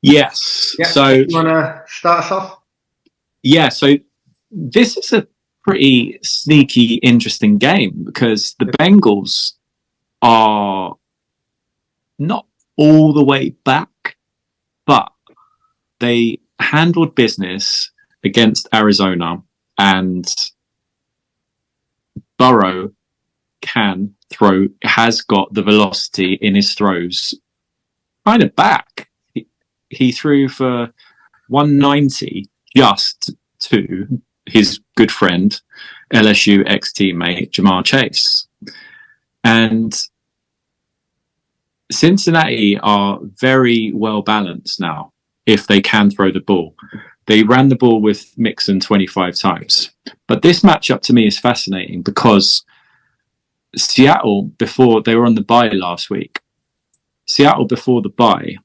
Yes. Yeah, So you want to start us off? yeah, so this is a pretty sneaky, interesting game because the Bengals are not all the way back, but they handled business against Arizona, and Burrow has got the velocity in his throws kind of back. He threw for 190 just to his good friend, LSU ex-teammate Jamar Chase. And Cincinnati are very well balanced now if they can throw the ball. They ran the ball with Mixon 25 times. But this matchup to me is fascinating because Seattle, before they were on the bye last week, Seattle before the bye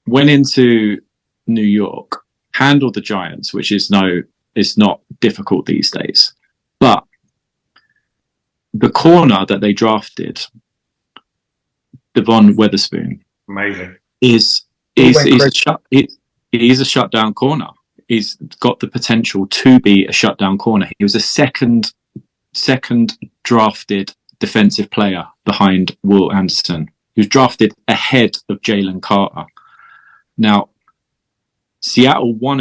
went into New York, handled the Giants, which is not difficult these days. But the corner that they drafted, Devon Witherspoon, amazing, is a shutdown corner. He's got the potential to be a shutdown corner. He was a second drafted defensive player behind Will Anderson. He was drafted ahead of Jalen Carter. Now, Seattle, one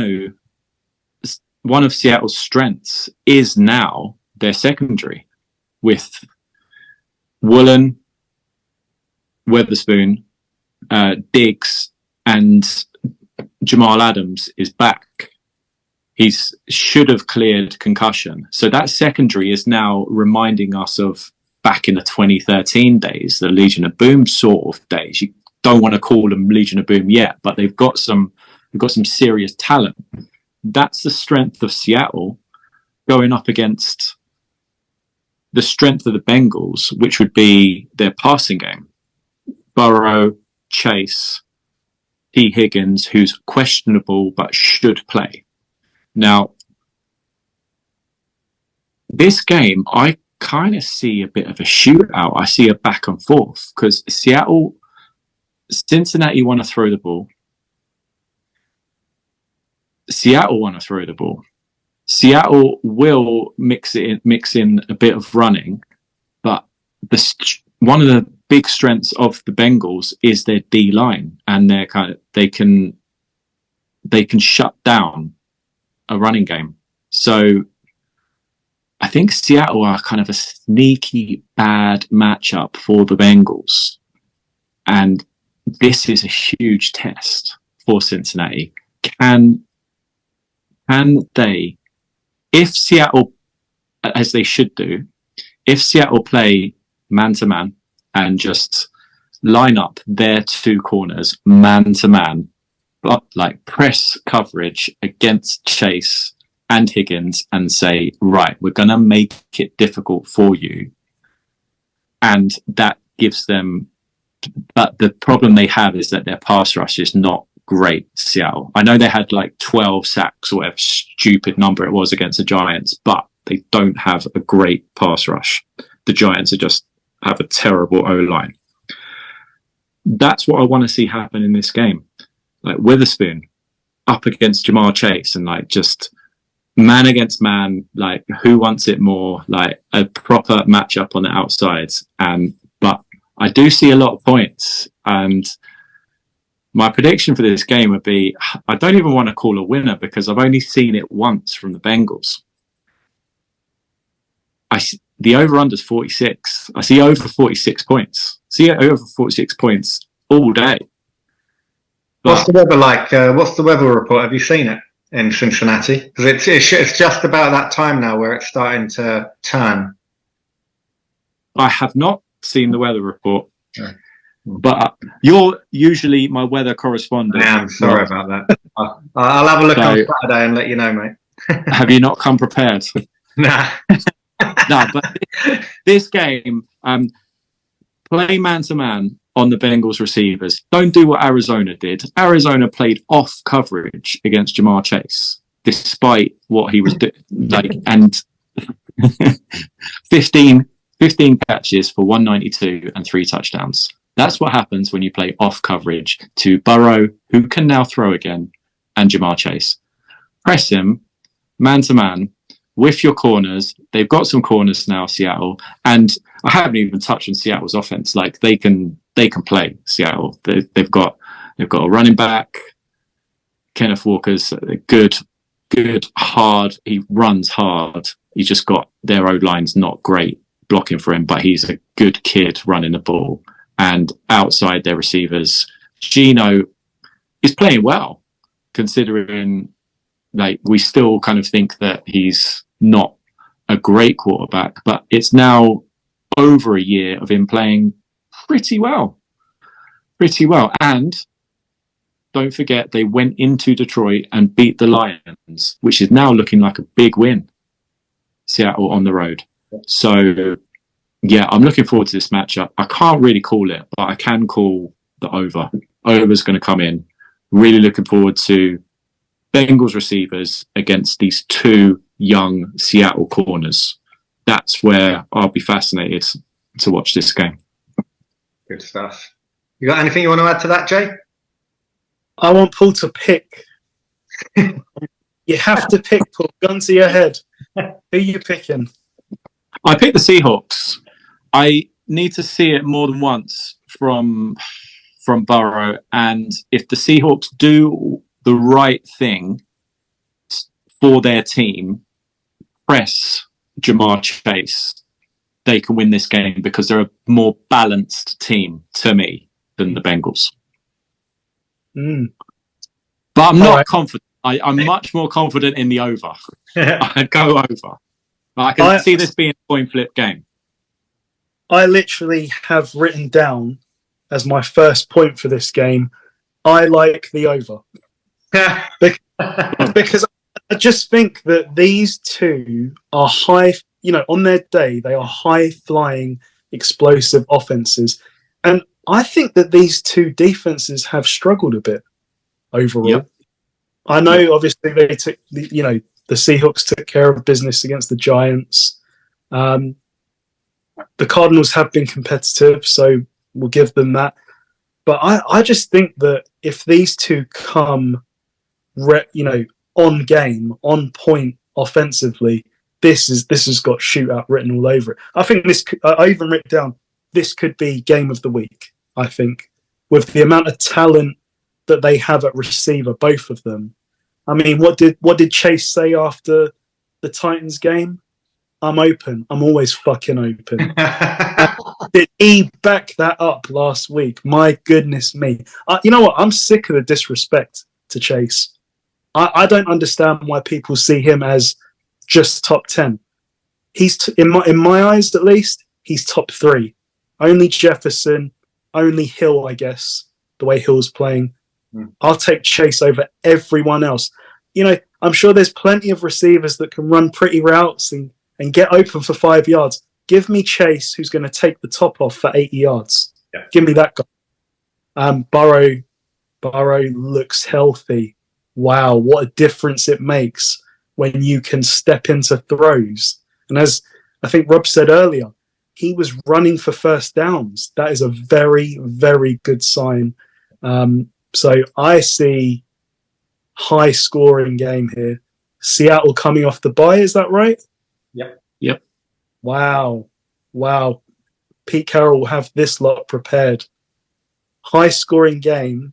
of Seattle's strengths is now their secondary with Woolen, Witherspoon, Diggs, and Jamal Adams is back. He should have cleared concussion. So that secondary is now reminding us of back in the 2013 days, the Legion of Boom sort of days. You don't want to call them Legion of Boom yet, but they've got some serious talent. That's the strength of Seattle going up against the strength of the Bengals, which would be their passing game. Burrow, Chase, T. Higgins, who's questionable but should play. Now, this game, I kind of see a bit of a shootout. I see a back and forth because Cincinnati want to throw the ball. Seattle want to throw the ball. Seattle will mix in a bit of running, but one of the big strengths of the Bengals is their D line, and they can shut down a running game. So I think Seattle are kind of a sneaky bad matchup for the Bengals, and this is a huge test for Cincinnati. Can they, if Seattle, as they should do, if Seattle play man-to-man and just line up their two corners man-to-man, but like press coverage against Chase and Higgins and say, right, we're going to make it difficult for you. And that gives them, but the problem they have is that their pass rush is not great, Seattle. I know they had like 12 sacks or whatever stupid number it was against the Giants, but they don't have a great pass rush. The Giants have a terrible O-line. That's what I want to see happen in this game. Like Witherspoon up against Jamar Chase and like just man against man, like who wants it more, like a proper matchup on the outsides. But I do see a lot of points, and my prediction for this game would be, I don't even want to call a winner because I've only seen it once from the Bengals. The over-under is 46. I see over 46 points. See over 46 points all day. But what's the weather like? What's the weather report? Have you seen it in Cincinnati? Because it's just about that time now where it's starting to turn. I have not seen the weather report. Yeah. But you're usually my weather correspondent. I am. Sorry about that. I'll have a look on Saturday and let you know, mate. Have you not come prepared? Nah. No, but this game, play man-to-man on the Bengals receivers. Don't do what Arizona did. Arizona played off coverage against Jamar Chase, despite what he was doing. And 15 catches for 192 and 3 touchdowns. That's what happens when you play off coverage to Burrow, who can now throw again, and Jamar Chase. Press him, man to man, with your corners. They've got some corners now, Seattle, and I haven't even touched on Seattle's offense. Like they can play Seattle. They've got a running back. Kenneth Walker's good, hard. He runs hard. He's just got their O-line's not great blocking for him, but he's a good kid running the ball. And outside their receivers, Geno is playing well, considering like we still kind of think that he's not a great quarterback, but it's now over a year of him playing pretty well. And don't forget, they went into Detroit and beat the Lions, which is now looking like a big win. Seattle on the road. So, yeah, I'm looking forward to this matchup. I can't really call it, but I can call the over. Over's going to come in. Really looking forward to Bengals receivers against these two young Seattle corners. That's where I'll be fascinated to watch this game. Good stuff. You got anything you want to add to that, Jay? I want Paul to pick. You have to pick, Paul. Gun to your head. Who are you picking? I picked the Seahawks. I need to see it more than once from Burrow, and if the Seahawks do the right thing for their team, press Jamar Chase, they can win this game because they're a more balanced team to me than the Bengals. But I'm not confident. I'm much more confident in the over. I'd go over. I can see this being a coin flip game. I literally have written down as my first point for this game, I like the over. Because I just think that these two are high, on their day, they are high-flying, explosive offenses. And I think that these two defenses have struggled a bit overall. Yep. I know, obviously, they took, the Seahawks took care of business against the Giants. The Cardinals have been competitive, so we'll give them that. But I just think that if these two come, on game, on point offensively, this has got shootout written all over it. I think I even wrote down, this could be game of the week, I think, with the amount of talent that they have at receiver, both of them. I mean, what did Chase say after the Titans game? I'm open. I'm always fucking open. Did he back that up last week? My goodness me. You know what? I'm sick of the disrespect to Chase. I don't understand why people see him as just top 10. He's in my eyes, at least, he's top 3. Only Jefferson, only Hill, I guess, the way Hill's playing. I'll take Chase over everyone else. I'm sure there's plenty of receivers that can run pretty routes and get open for 5 yards. Give me Chase, who's going to take the top off for 80 yards. Yeah. Give me that guy. Burrow looks healthy. Wow, what a difference it makes when you can step into throws. And as I think Rob said earlier, he was running for first downs. That is a very, very good sign. So I see high-scoring game here. Seattle coming off the bye, is that right? Yep. Wow. Pete Carroll will have this lot prepared. High-scoring game.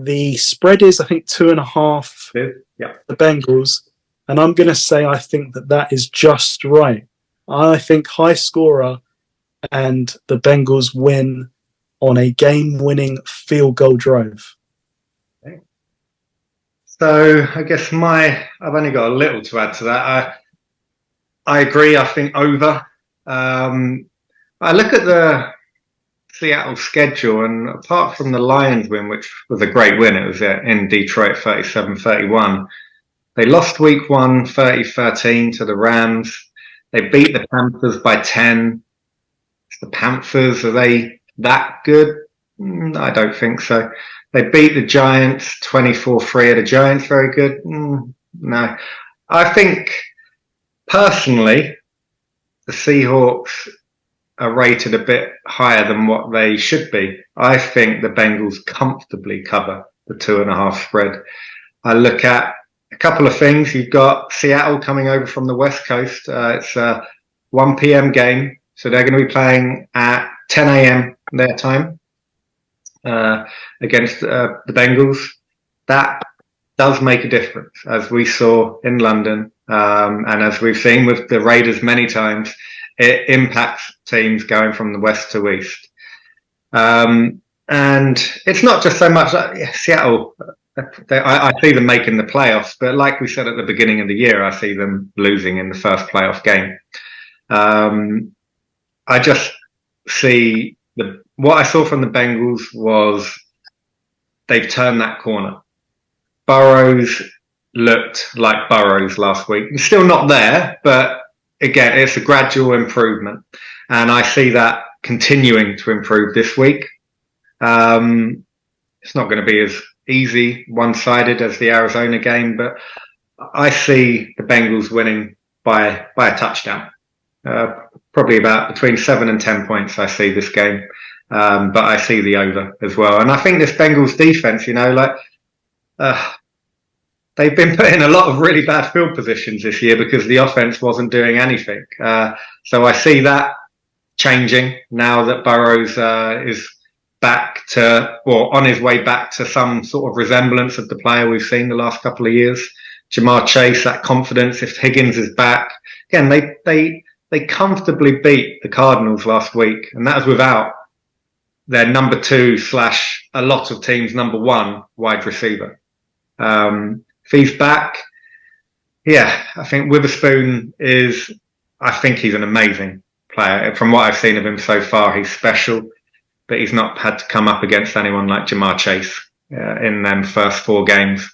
The spread is, I think, 2.5. Yeah. The Bengals. And I'm going to say I think that is just right. I think high scorer and the Bengals win on a game-winning field goal drive. Okay. So I guess I've only got a little to add to that. I agree. I think over. I look at the Seattle schedule, and apart from the Lions win, which was a great win, it was in Detroit 37-31. They lost week 1 30-13 to the Rams. They beat the Panthers by 10. The Panthers, are they that good? I don't think so. They beat the Giants 24-3. Are the Giants very good? No. I think, personally, the Seahawks are rated a bit higher than what they should be. I think the Bengals comfortably cover the 2.5 spread. I look at a couple of things. You've got Seattle coming over from the West Coast. It's a 1 p.m. game, so they're going to be playing at 10 a.m. their time against the Bengals. That does make a difference, as we saw in London, and as we've seen with the Raiders many times. It impacts teams going from the west to east. And it's not just so much Seattle. I see them making the playoffs, but like we said at the beginning of the year, I see them losing in the first playoff game. I just see what I saw from the Bengals was they've turned that corner. Burrows looked like Burrows last week. He's still not there, but again, it's a gradual improvement, and I see that continuing to improve this week. It's not going to be as easy, one-sided as the Arizona game, but I see the Bengals winning by a touchdown. Probably about between 7 and 10 points I see this game, but I see the over as well. And I think this Bengals defense, they've been put in a lot of really bad field positions this year because the offense wasn't doing anything. So I see that changing now that Burrows is back to, or on his way back to some sort of resemblance of the player we've seen the last couple of years. Jamar Chase, that confidence. If Higgins is back, again, they comfortably beat the Cardinals last week, and that was without their number 2 / a lot of teams' number 1 wide receiver. If he's back, I think Witherspoon I think he's an amazing player. From what I've seen of him so far, he's special, but he's not had to come up against anyone like Jamar Chase in them first 4 games.